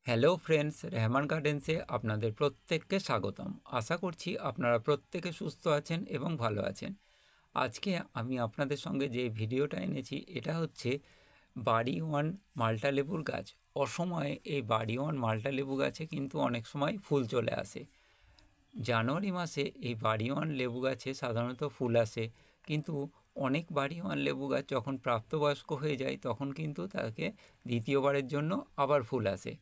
Hello friends, Rehman গার্ডেন্সে আপনাদের প্রত্যেককে স্বাগতম। আশা করছি আপনারা প্রত্যেকে সুস্থ আছেন এবং ভালো আছেন। আজকে আমি আপনাদের সঙ্গে যে ভিডিওটা এনেছি এটা হচ্ছে বাড়ি ওয়ান মাল্টা লেবুর গাছ। অসময়ে এই বাড়ি ওয়ান মাল্টা লেবু গাছে কিন্তু অনেক সময় ফুল চলে আসে। জানুয়ারি মাসে এই বাড়ি ওয়ান লেবু গাছে সাধারণত ফুল আসে, কিন্তু অনেক বাড়ি ওয়ান লেবু গাছ যখন প্রাপ্তবয়স্ক হয়ে যায় তখন কিন্তু তাকে দ্বিতীয়বারের জন্য আবার ফুল আসে।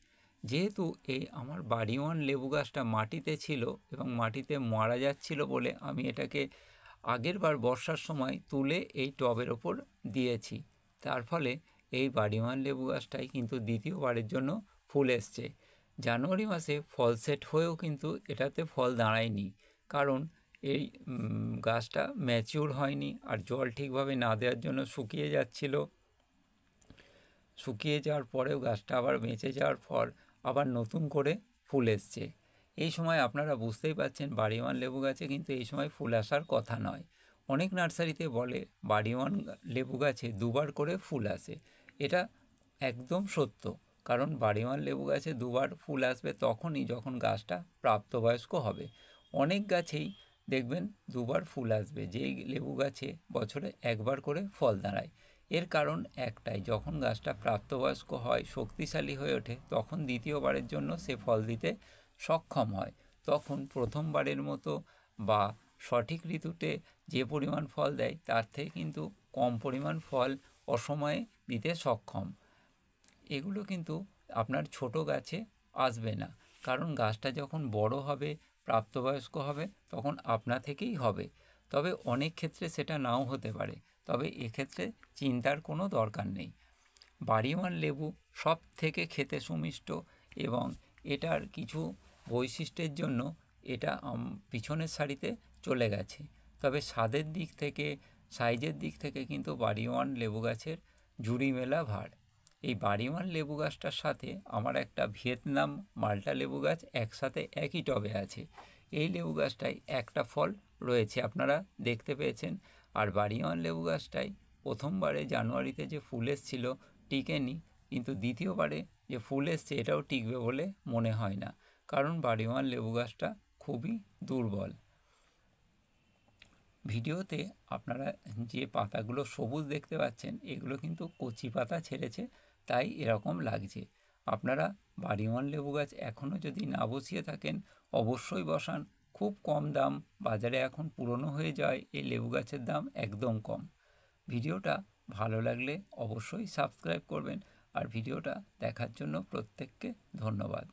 যেহেতু এই আমার বাড়ি ওয়ান লেবু গাছটা মাটিতে ছিল এবং মাটিতে মারা যাচ্ছিল বলে আমি এটাকে আগের বার বর্ষার সময় তুলে এই টবের ওপর দিয়েছি। তার ফলে এই বাড়ি ওয়ান লেবু গাছটাই কিন্তু দ্বিতীয়বারের জন্য ফুল এসছে। জানুয়ারি মাসে ফল সেট হয়েও কিন্তু এটাতে ফল দাঁড়ায়নি, কারণ এই গাছটা ম্যাচিউর হয়নি আর জল ঠিকভাবে না দেওয়ার জন্য শুকিয়ে যাচ্ছিল। শুকিয়ে যাওয়ার পরেও গাছটা আবার বেঁচে যাওয়ার পর আবার নতুন করে ফুল এসছে। এই সময় আপনারা বুঝতেই পারছেন বাড়ি ওয়ান লেবু গাছে কিন্তু এই সময় ফুল আসার কথা নয়। অনেক নার্সারিতে বলে বাড়ি ওয়ান লেবু গাছে দুবার করে ফুল আসে। এটা একদম সত্য, কারণ বাড়ি ওয়ান লেবু গাছে দুবার ফুল আসবে তখনই যখন গাছটা প্রাপ্তবয়স্ক হবে। অনেক গাছেই দেখবেন দুবার ফুল আসবে, যেই লেবু গাছে বছরে একবার করে ফল দাঁড়ায়। এর কারণ একটাই, যখন গাছটা প্রাপ্তবয়স্ক হয়, শক্তিশালী হয়ে ওঠে, তখন দ্বিতীয়বারের জন্য সে ফল দিতে সক্ষম হয়। তখন প্রথমবারের মতো বা সঠিক ঋতুতে যে পরিমাণ ফল দেয় তার থেকে কিন্তু কম পরিমাণ ফল অসময়ে দিতে সক্ষম। এগুলো কিন্তু আপনার ছোট গাছে আসবে না, কারণ গাছটা যখন বড় হবে, প্রাপ্তবয়স্ক হবে, তখন আপনা থেকেই হবে। তবে অনেক ক্ষেত্রে সেটা নাও হতে পারে, তবে এক্ষেত্রে চিন্তার কোনো দরকার নেই। বাড়ি ওয়ান লেবু সব থেকে খেতে সুমিষ্ট এবং এটার কিছু বৈশিষ্ট্যের জন্য এটা পিছনের সারিতে চলে গেছে। তবে স্বাদের দিক থেকে, সাইজের দিক থেকে কিন্তু বাড়ি ওয়ান লেবু গাছের জুড়ি মেলা ভার। এই বাড়ি ওয়ান লেবু গাছটার সাথে আমার একটা ভিয়েতনাম মাল্টা লেবু গাছ একসাথে একই টবে আছে। এই লেবু গাছটায় একটা ফল রয়েছে, আপনারা দেখতে পেয়েছেন। আর বাড়ি ওয়ান লেবু গাছটায় প্রথমবারে জানুয়ারিতে যে ফুল এসেছিল টিকেনি, কিন্তু দ্বিতীয়বারে যে ফুল এসছে এটাও টিকবে বলে মনে হয় না, কারণ বাড়ি ওয়ান লেবু গাছটা খুবই দুর্বল। ভিডিওতে আপনারা যে পাতাগুলো সবুজ দেখতে পাচ্ছেন এগুলো কিন্তু কচি পাতা ছেড়েছে, তাই এরকম লাগছে। আপনারা বাড়ি ওয়ান লেবু গাছ এখনও যদি না বসিয়ে থাকেন অবশ্যই বসান। খুব কম দাম, বাজারে এখন পুরনো হয়ে যায় এই লেবু গাছের দাম একদম কম। ভিডিওটা ভালো লাগলে অবশ্যই সাবস্ক্রাইব করবেন, আর ভিডিওটা দেখার জন্য প্রত্যেককে ধন্যবাদ।